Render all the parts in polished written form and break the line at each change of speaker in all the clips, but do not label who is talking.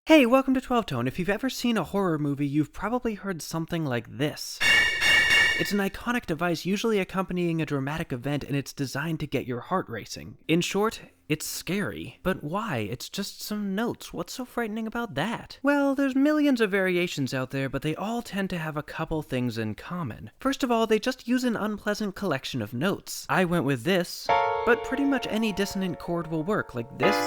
Hey, welcome to 12 Tone. If you've ever seen a horror movie, you've probably heard something like this. It's an iconic device usually accompanying a dramatic event, and it's designed to get your heart racing. In short, it's scary. But why? It's just some notes. What's so frightening about that? Well, there's millions of variations out there, but they all tend to have a couple things in common. First of all, they just use an unpleasant collection of notes. I went with this, but pretty much any dissonant chord will work, like this,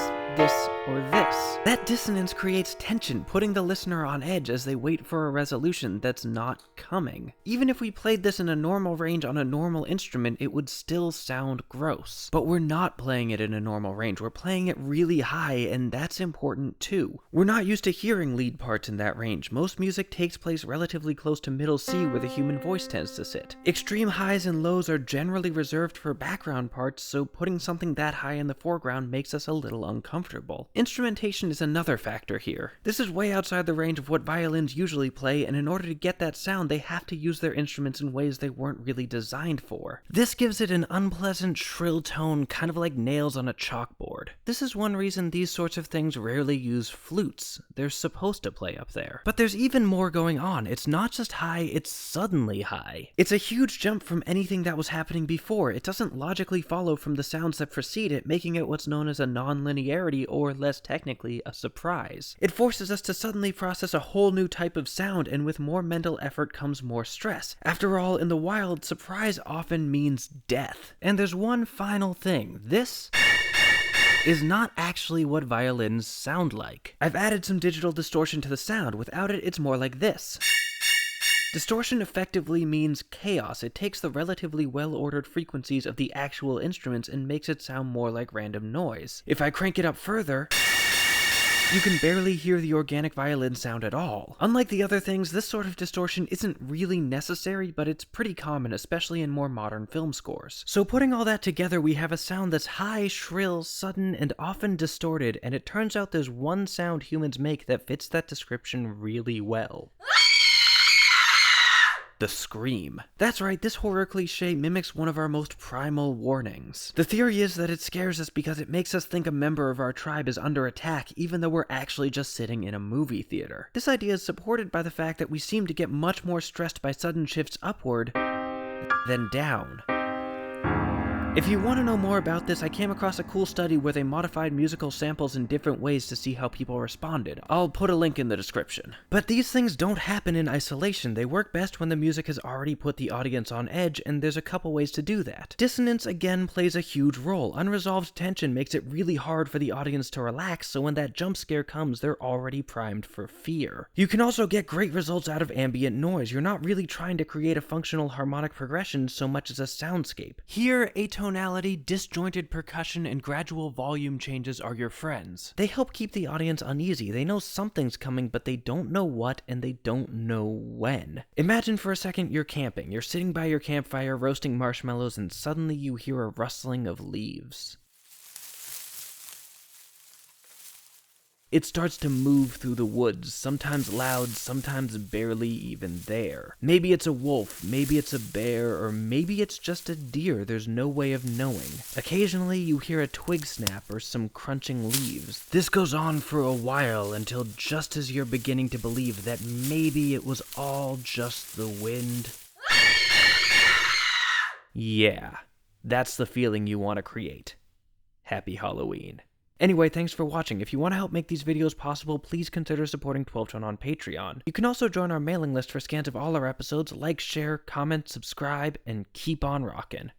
or this. That dissonance creates tension, putting the listener on edge as they wait for a resolution that's not coming. Even if we played this in a normal range on a normal instrument, it would still sound gross. But we're not playing it in a normal range. We're playing it really high, and that's important too. We're not used to hearing lead parts in that range. Most music takes place relatively close to middle C, where the human voice tends to sit. Extreme highs and lows are generally reserved for background parts, so putting something that high in the foreground makes us a little uncomfortable. Instrumentation is another factor here. This is way outside the range of what violins usually play, and in order to get that sound, they have to use their instruments in ways they weren't really designed for. This gives it an unpleasant, shrill tone, kind of like nails on a chalkboard. This is one reason these sorts of things rarely use flutes. They're supposed to play up there. But there's even more going on. It's not just high, it's suddenly high. It's a huge jump from anything that was happening before. It doesn't logically follow from the sounds that precede it, making it what's known as a non-linearity, or less technically, a surprise. It forces us to suddenly process a whole new type of sound, and with more mental effort comes more stress. After all, in the wild, surprise often means death. And there's one final thing. This is not actually what violins sound like. I've added some digital distortion to the sound. Without it, it's more like this. Distortion effectively means chaos. It takes the relatively well-ordered frequencies of the actual instruments and makes it sound more like random noise. If I crank it up further, you can barely hear the organic violin sound at all. Unlike the other things, this sort of distortion isn't really necessary, but it's pretty common, especially in more modern film scores. So putting all that together, we have a sound that's high, shrill, sudden, and often distorted, and it turns out there's one sound humans make that fits that description really well. The scream. That's right, this horror cliche mimics one of our most primal warnings. The theory is that it scares us because it makes us think a member of our tribe is under attack, even though we're actually just sitting in a movie theater. This idea is supported by the fact that we seem to get much more stressed by sudden shifts upward than down. If you want to know more about this, I came across a cool study where they modified musical samples in different ways to see how people responded. I'll put a link in the description. But these things don't happen in isolation. They work best when the music has already put the audience on edge, and there's a couple ways to do that. Dissonance again plays a huge role. Unresolved tension makes it really hard for the audience to relax, so when that jump scare comes, they're already primed for fear. You can also get great results out of ambient noise. You're not really trying to create a functional harmonic progression so much as a soundscape. Here, tonality, disjointed percussion, and gradual volume changes are your friends. They help keep the audience uneasy. They know something's coming, but they don't know what, and they don't know when. Imagine for a second you're camping. You're sitting by your campfire, roasting marshmallows, and suddenly you hear a rustling of leaves. It starts to move through the woods, sometimes loud, sometimes barely even there. Maybe it's a wolf, maybe it's a bear, or maybe it's just a deer. There's no way of knowing. Occasionally you hear a twig snap or some crunching leaves. This goes on for a while until just as you're beginning to believe that maybe it was all just the wind. Yeah, that's the feeling you want to create. Happy Halloween. Anyway, thanks for watching. If you want to help make these videos possible, please consider supporting 12 Tone on Patreon. You can also join our mailing list for scans of all our episodes, like, share, comment, subscribe, and keep on rockin'.